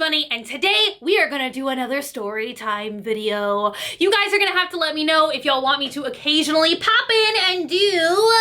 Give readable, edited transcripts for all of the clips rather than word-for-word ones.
Bunny, and today we are gonna do another story time video. You guys are gonna have to let me know if y'all want me to occasionally pop in and do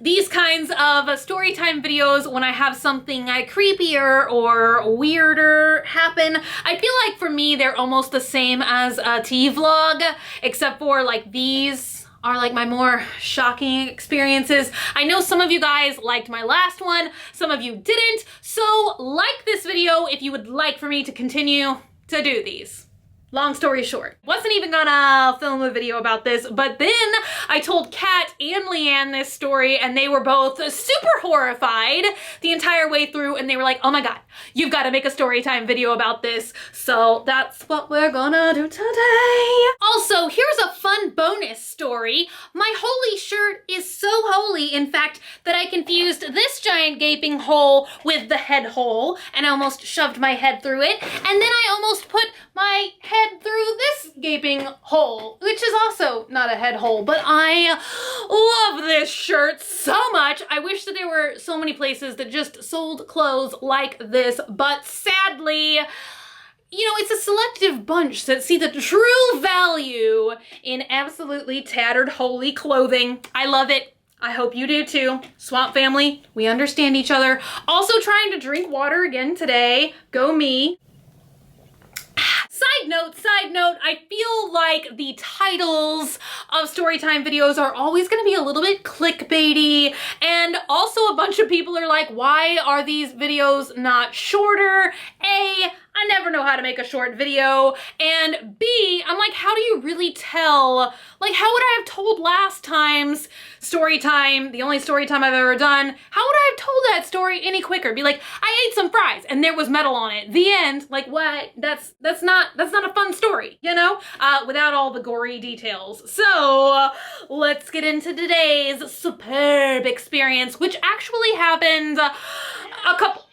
these kinds of story time videos when I have something creepier or weirder happen. I feel like for me they're almost the same as a tea vlog, except for like these are like my more shocking experiences. I know some of you guys liked my last one, some of you didn't, so like this video if you would like for me to continue to do these. Long story short, wasn't even gonna film a video about this, but then I told Kat and Leanne this story and they were both super horrified the entire way through, and they were like, oh my god, you've got to make a story time video about this. So that's what we're gonna do today. Also, here's a fun bonus story. My holy shirt is so holy, in fact, that I confused this giant gaping hole with the head hole and I almost shoved my head through it, and then I almost put my head through this gaping hole, which is also not a head hole, but I love this shirt so much. I wish that there were so many places that just sold clothes like this, but sadly, you know, it's a selective bunch that see the true value in absolutely tattered holy clothing. I love it. I hope you do too. Swamp family, we understand each other. Also trying to drink water again today. Go me. Side note, I feel like the titles of storytime videos are always gonna be a little bit clickbaity, and also a bunch of people are like, why are these videos not shorter? I never know how to make a short video, and B, I'm like, how do you really tell? Like, how would I have told last time's story time, the only story time I've ever done, how would I have told that story any quicker? Be like, I ate some fries and there was metal on it. The end. Like, what? That's not a fun story, you know? Without all the gory details. So, let's get into today's superb experience, which actually happened a couple...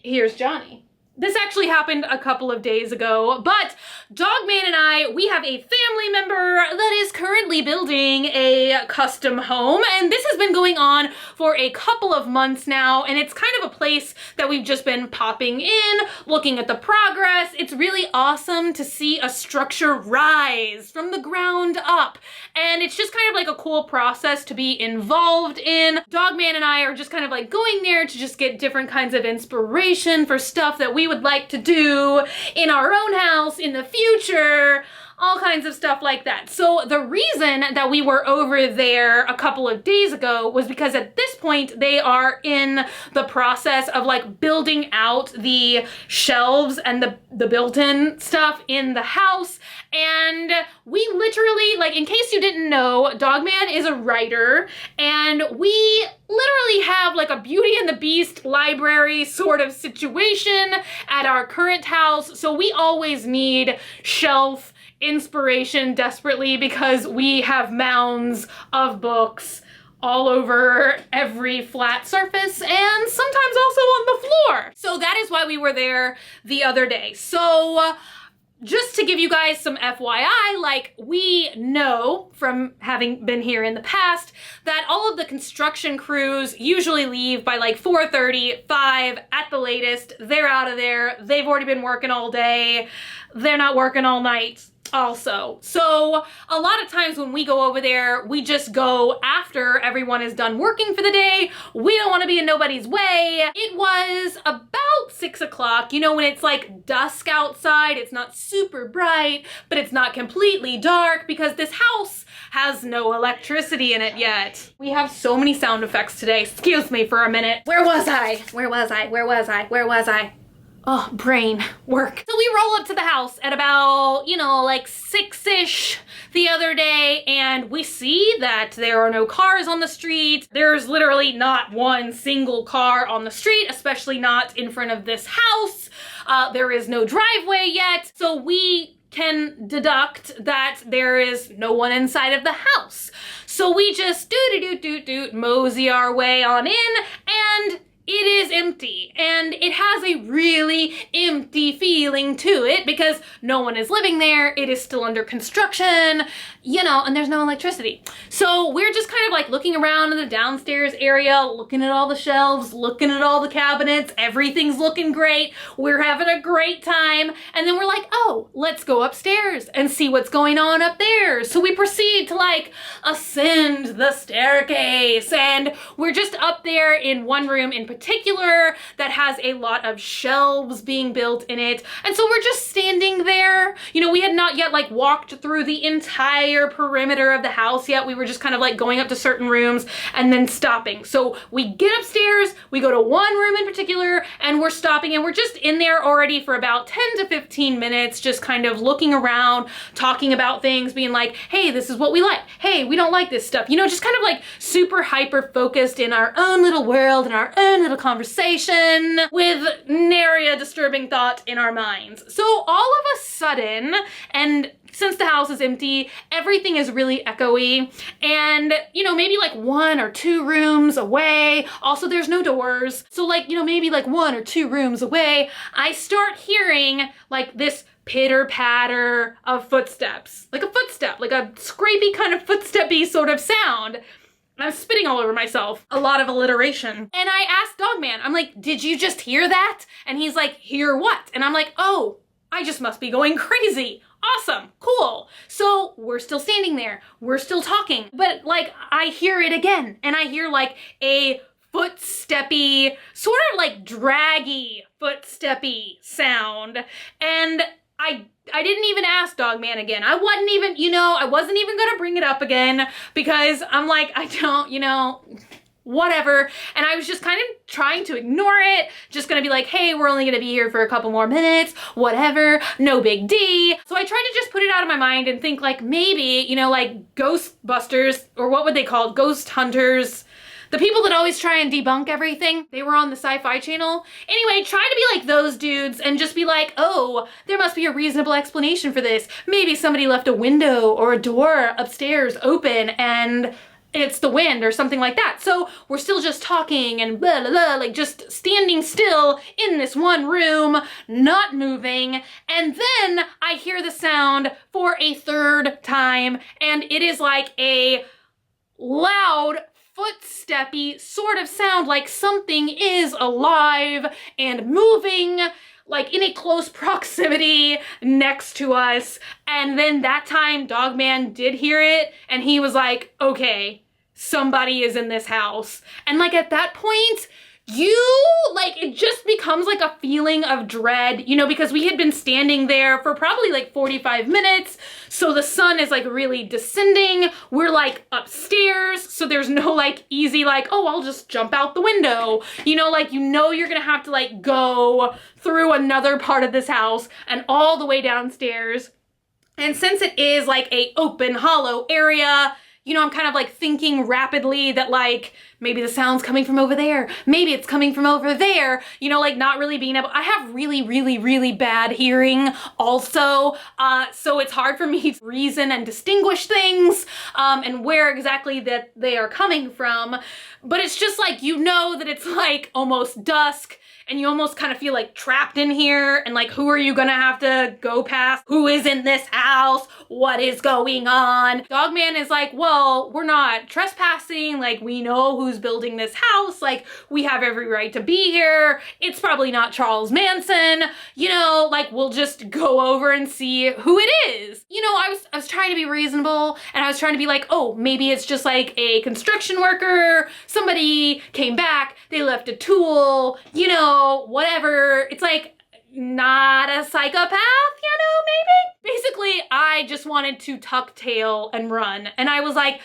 Here's Johnny. This actually happened a couple of days ago, but Dogman and I, we have a family member that is currently building a custom home, and this has been going on for a couple of months now, and it's kind of a place that we've just been popping in, looking at the progress. It's really awesome to see a structure rise from the ground up, and it's just kind of like a cool process to be involved in. Dogman and I are just kind of like going there to just get different kinds of inspiration for stuff that we would like to do in our own house in the future, all kinds of stuff like that. So the reason that we were over there a couple of days ago was because at this point they are in the process of like building out the shelves and the built-in stuff in the house. And we literally, like, in case you didn't know, Dogman is a writer, and we literally have like a Beauty and the Beast library sort of situation at our current house. So we always need shelf inspiration desperately because we have mounds of books all over every flat surface and sometimes also on the floor. So that is why we were there the other day. So just to give you guys some FYI, like, we know from having been here in the past that all of the construction crews usually leave by like 4:30, 5 at the latest. They're out of there. They've already been working all day. They're not working all night also. So a lot of times when we go over there, we just go after everyone is done working for the day. We don't want to be in nobody's way. It was about 6 o'clock, you know, when it's like dusk outside. It's not super bright, but it's not completely dark because this house has no electricity in it yet. We have so many sound effects today. Excuse me for a minute. Where was I? Oh, brain work. So we roll up to the house at about, you know, like 6-ish the other day, and we see that there are no cars on the street. There's literally not one single car on the street, especially not in front of this house. There is no driveway yet, so we can deduct that there is no one inside of the house. So we just mosey our way on in, and it is empty, and it has a really empty feeling to it because no one is living there. It is still under construction, you know, and there's no electricity. So we're just kind of like looking around in the downstairs area, looking at all the shelves, looking at all the cabinets. Everything's looking great. We're having a great time. And then we're like, oh, let's go upstairs and see what's going on up there. So we proceed to like ascend the staircase, and we're just up there in one room in particular that has a lot of shelves being built in it. And so we're just standing there. You know, we had not yet like walked through the entire perimeter of the house yet. We were just kind of like going up to certain rooms and then stopping. So we get upstairs, we go to one room in particular, and we're stopping, and we're just in there already for about 10 to 15 minutes, just kind of looking around, talking about things, being like, hey, this is what we like. Hey, we don't like this stuff. You know, just kind of like super hyper focused in our own little world and our own little conversation with nary a disturbing thought in our minds. So all of a sudden, and since the house is empty, everything is really echoey, and, you know, maybe like 1 or 2 rooms away, also there's no doors, so like, you know, maybe like 1 or 2 rooms away, I start hearing like this pitter patter of footsteps, like a footstep, like a scrapey kind of footsteppy sort of sound. I'm spitting all over myself. A lot of alliteration. And I asked Dogman, I'm like, did you just hear that? And he's like, hear what? And I'm like, oh, I just must be going crazy. Awesome, cool. So we're still standing there. We're still talking. But like, I hear it again. And I hear like a footsteppy, sort of like draggy footsteppy sound. And I didn't even ask Dogman again. I wasn't even, you know, I wasn't even gonna bring it up again because I'm like, I don't, you know, whatever. And I was just kind of trying to ignore it, just gonna be like, hey, we're only gonna be here for a couple more minutes, whatever, no big D. So I tried to just put it out of my mind and think like maybe, you know, like Ghostbusters, or what would they call it? Ghost hunters. The people that always try and debunk everything, they were on the Sci-Fi Channel. Anyway, try to be like those dudes and just be like, oh, there must be a reasonable explanation for this. Maybe somebody left a window or a door upstairs open and it's the wind or something like that. So we're still just talking and blah, blah, blah, like just standing still in this one room, not moving. And then I hear the sound for a 3rd time, and it is like a loud footsteppy sort of sound, like something is alive and moving, like in a close proximity next to us. And then that time Dogman did hear it, and he was like, okay, somebody is in this house. And like at that point, it just becomes like a feeling of dread, you know, because we had been standing there for probably like 45 minutes. So the sun is like really descending. We're like upstairs. So there's no like easy, like, oh, I'll just jump out the window. You know, like, you know, you're gonna have to like go through another part of this house and all the way downstairs. And since it is like a open, hollow area, you know, I'm kind of like thinking rapidly that like, maybe the sound's coming from over there. Maybe it's coming from over there. You know, like not really being able, I have really, really, really bad hearing also. So it's hard for me to reason and distinguish things and where exactly that they are coming from. But it's just like, you know that it's like almost dusk, and you almost kind of feel like trapped in here, and like, who are you gonna have to go past? Who is in this house? What is going on? Dogman is like, well, we're not trespassing. Like, we know who's building this house. Like, we have every right to be here. It's probably not Charles Manson. You know, like, we'll just go over and see who it is. You know, I was trying to be reasonable, and I was trying to be like, oh, maybe it's just like a construction worker. Somebody came back, they left a tool, you know, whatever. It's like not a psychopath, you know, maybe? Basically, I just wanted to tuck tail and run. And I was like,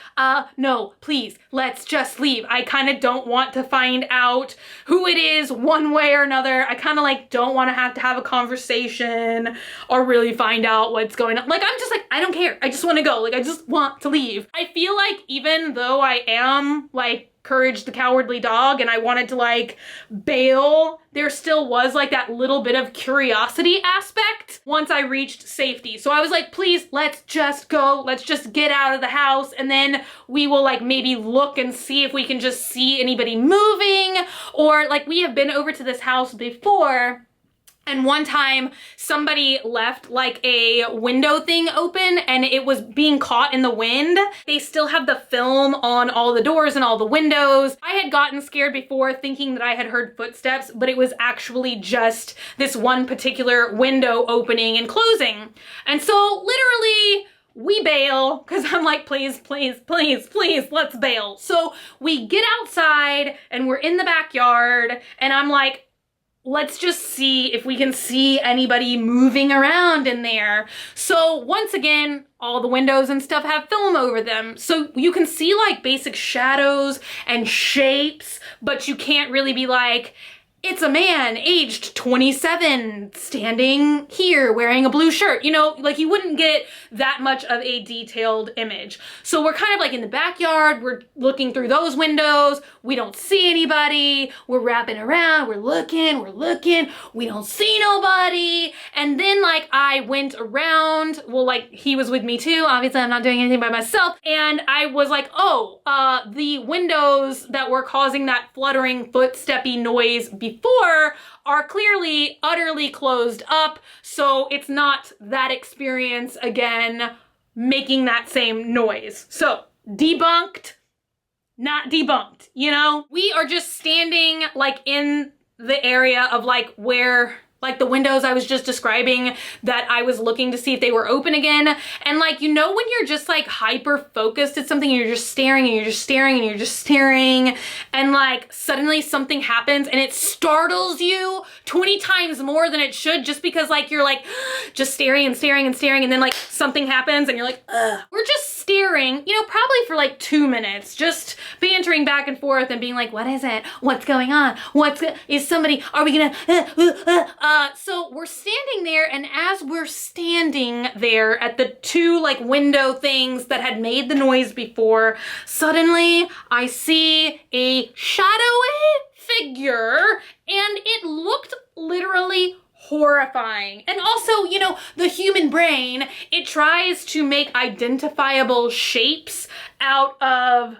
no, please, let's just leave. I kind of don't want to find out who it is one way or another. I kind of like don't want to have a conversation or really find out what's going on. Like, I'm just like, I don't care. I just want to go. Like, I just want to leave. I feel like even though I am like Courage the Cowardly Dog and I wanted to like bail, there still was like that little bit of curiosity aspect once I reached safety. So I was like, please, let's just go. Let's just get out of the house and then we will like maybe look and see if we can just see anybody moving, or like we have been over to this house before. And one time somebody left like a window thing open and it was being caught in the wind. They still have the film on all the doors and all the windows. I had gotten scared before thinking that I had heard footsteps, but it was actually just this one particular window opening and closing. And so literally we bail because I'm like, please, please, please, please, let's bail. So we get outside and we're in the backyard and I'm like, let's just see if we can see anybody moving around in there. So once again, all the windows and stuff have film over them. So you can see like basic shadows and shapes, but you can't really be like, it's a man aged 27 standing here wearing a blue shirt. You know, like you wouldn't get that much of a detailed image. So we're kind of like in the backyard, we're looking through those windows, we don't see anybody, we're wrapping around, we're looking, we don't see nobody. And then like I went around, well like he was with me too, obviously I'm not doing anything by myself. And I was like, oh, the windows that were causing that fluttering footsteppy noise before are clearly utterly closed up, so it's not that experience again making that same noise. So debunked, not debunked, you know? We are just standing like in the area of like where like the windows I was just describing that I was looking to see if they were open again. And like, you know, when you're just like hyper focused at something and you're just staring and you're just staring and you're just staring and like suddenly something happens and it startles you 20 times more than it should just because like you're like just staring and staring and staring and then like something happens and you're like, ugh. We're just staring, you know, probably for like 2 minutes, just bantering back and forth and being like, what is it? What's going on? Is somebody, are we gonna, so we're standing there, and as we're standing there at the two like window things that had made the noise before, suddenly I see a shadowy figure and it looked literally horrifying. And also, you know, the human brain, it tries to make identifiable shapes out of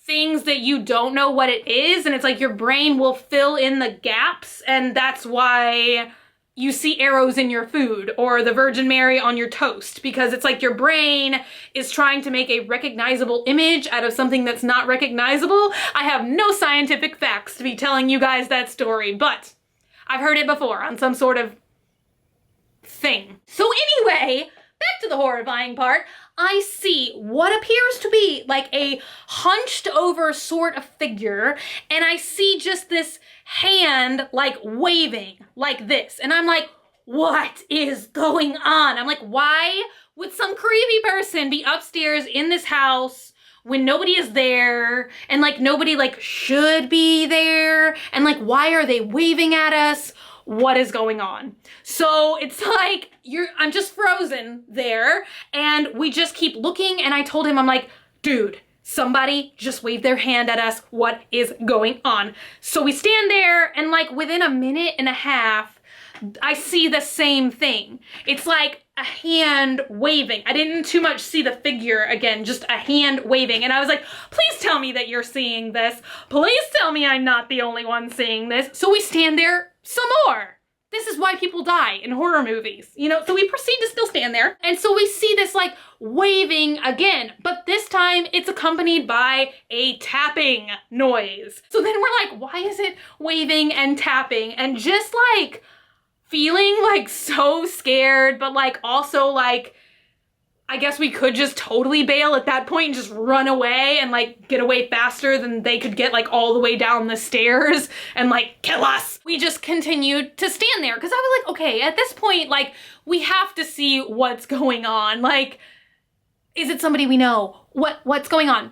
things that you don't know what it is, and it's like your brain will fill in the gaps, and that's why you see arrows in your food or the Virgin Mary on your toast, because it's like your brain is trying to make a recognizable image out of something that's not recognizable. I have no scientific facts to be telling you guys that story, but I've heard it before on some sort of thing. So anyway, back to the horrifying part. I see what appears to be like a hunched over sort of figure, and I see just this hand like waving like this, and I'm like, what is going on? I'm like, why would some creepy person be upstairs in this house when nobody is there and like nobody like should be there, and like why are they waving at us? What is going on? So it's like I'm just frozen there, and we just keep looking, and I told him, I'm like, dude, somebody just waved their hand at us. What is going on? So we stand there, and like within a minute and a half, I see the same thing. It's like a hand waving. I didn't too much see the figure again, just a hand waving. And I was like, please tell me that you're seeing this. Please tell me I'm not the only one seeing this. So we stand there some more. This is why people die in horror movies, you know? So we proceed to still stand there. And so we see this like waving again, but this time it's accompanied by a tapping noise. So then we're like, why is it waving and tapping? And just like feeling like so scared, but like also like, I guess we could just totally bail at that point and just run away and like get away faster than they could get like all the way down the stairs and like kill us. We just continued to stand there because I was like, okay, at this point, like we have to see what's going on. Like Is it somebody we know? What's going on?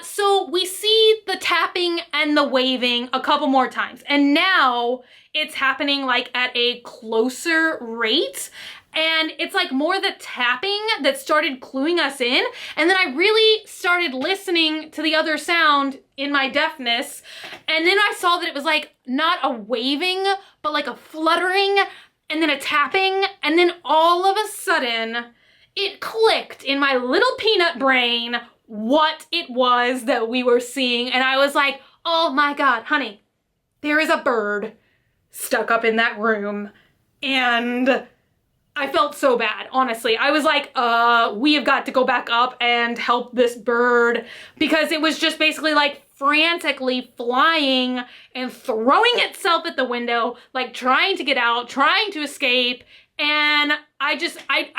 So we see the tapping and the waving a couple more times, and now it's happening like at a closer rate. And it's like more the tapping that started cluing us in. And then I really started listening to the other sound in my deafness. And then I saw that it was like not a waving, but like a fluttering and then a tapping. And then all of a sudden it clicked in my little peanut brain what it was that we were seeing. And I was like, oh my God, honey, there is a bird stuck up in that room. And I felt so bad, honestly. I was like, we have got to go back up and help this bird, because it was just basically like frantically flying and throwing itself at the window, like trying to get out, trying to escape. And I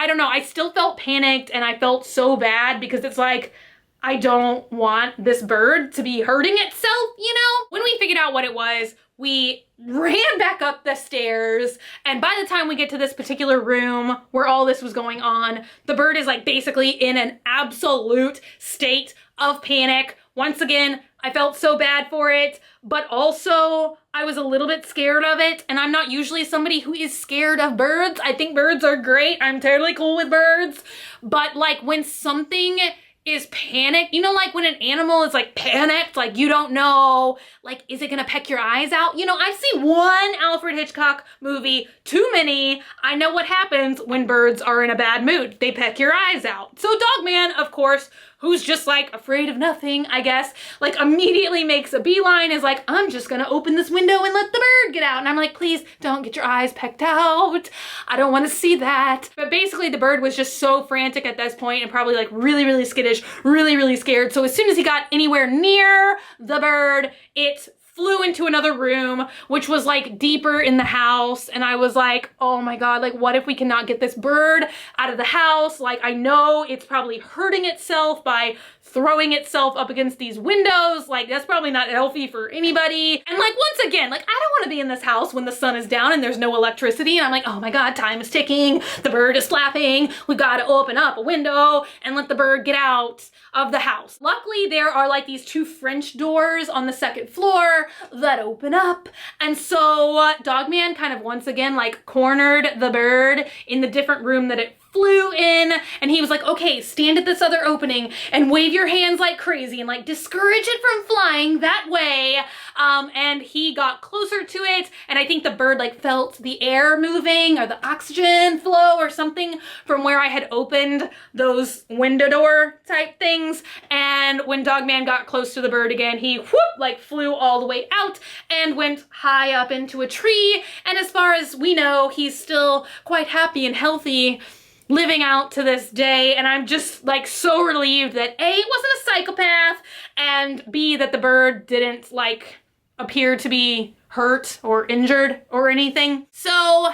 don't know, I still felt panicked and I felt so bad, because it's like, I don't want this bird to be hurting itself, you know? When we figured out what it was, we ran back up the stairs, and by the time we get to this particular room where all this was going on, the bird is like basically in an absolute state of panic. Once again, I felt so bad for it, but also I was a little bit scared of it, and I'm not usually somebody who is scared of birds. I think birds are great. I'm totally cool with birds, but like when something is panicked, you know, like when an animal is like panicked, like you don't know, like, is it gonna peck your eyes out? You know, I've seen one Alfred Hitchcock movie too many. I know what happens when birds are in a bad mood. They peck your eyes out. So Dogman, of course, who's just like afraid of nothing, I guess, like immediately makes a beeline, is like, I'm just gonna open this window and let the bird get out. And I'm like, please don't get your eyes pecked out. I don't wanna see that. But basically the bird was just so frantic at this point and probably like really, really skittish, really, really scared. So as soon as he got anywhere near the bird, it flew into another room, which was like deeper in the house. And I was like, oh my God, like what if we cannot get this bird out of the house? Like I know it's probably hurting itself by throwing itself up against these windows. Like that's probably not healthy for anybody. And like, once again, like I don't want to be in this house when the sun is down and there's no electricity. And I'm like, oh my God, time is ticking. The bird is flapping. We've got to open up a window and let the bird get out of the house. Luckily, there are like these two French doors on the second floor that open up. And so Dogman kind of once again like cornered the bird in the different room that it flew in, and he was like, okay, stand at this other opening and wave your hands like crazy and like discourage it from flying that way. And he got closer to it, and I think the bird like felt the air moving or the oxygen flow or something from where I had opened those window door type things. And when Dogman got close to the bird again, he whoop, like flew all the way out and went high up into a tree. And as far as we know, he's still quite happy and healthy, living out to this day. And I'm just like so relieved that A, it wasn't a psychopath, and B, that the bird didn't like appear to be hurt or injured or anything. So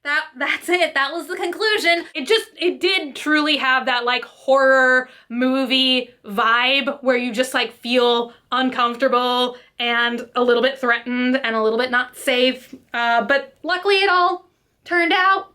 that's it. That was the conclusion. It did truly have that like horror movie vibe where you just like feel uncomfortable and a little bit threatened and a little bit not safe. But luckily it all turned out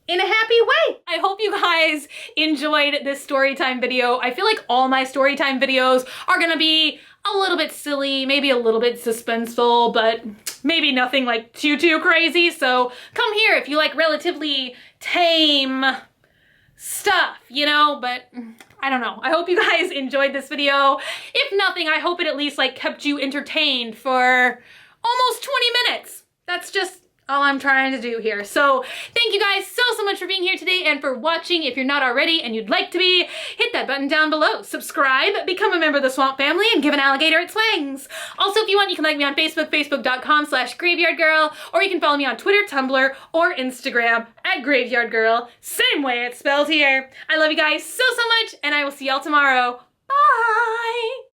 in a happy way. I hope you guys enjoyed this story time video. I feel like all my story time videos are gonna be a little bit silly, maybe a little bit suspenseful, but maybe nothing like too crazy. So come here if you like relatively tame stuff, you know, but I don't know. I hope you guys enjoyed this video. If nothing, I hope it at least like kept you entertained for almost 20 minutes. That's just all I'm trying to do here. So thank you guys so much for being here today and for watching. If you're not already and you'd like to be, hit that button down below. Subscribe, become a member of the Swamp Family, and give an alligator its fangs. Also, if you want, you can like me on Facebook, facebook.com/graveyardgirl, or you can follow me on Twitter, Tumblr, or Instagram at graveyardgirl. Same way it's spelled here. I love you guys so much, and I will see y'all tomorrow. Bye!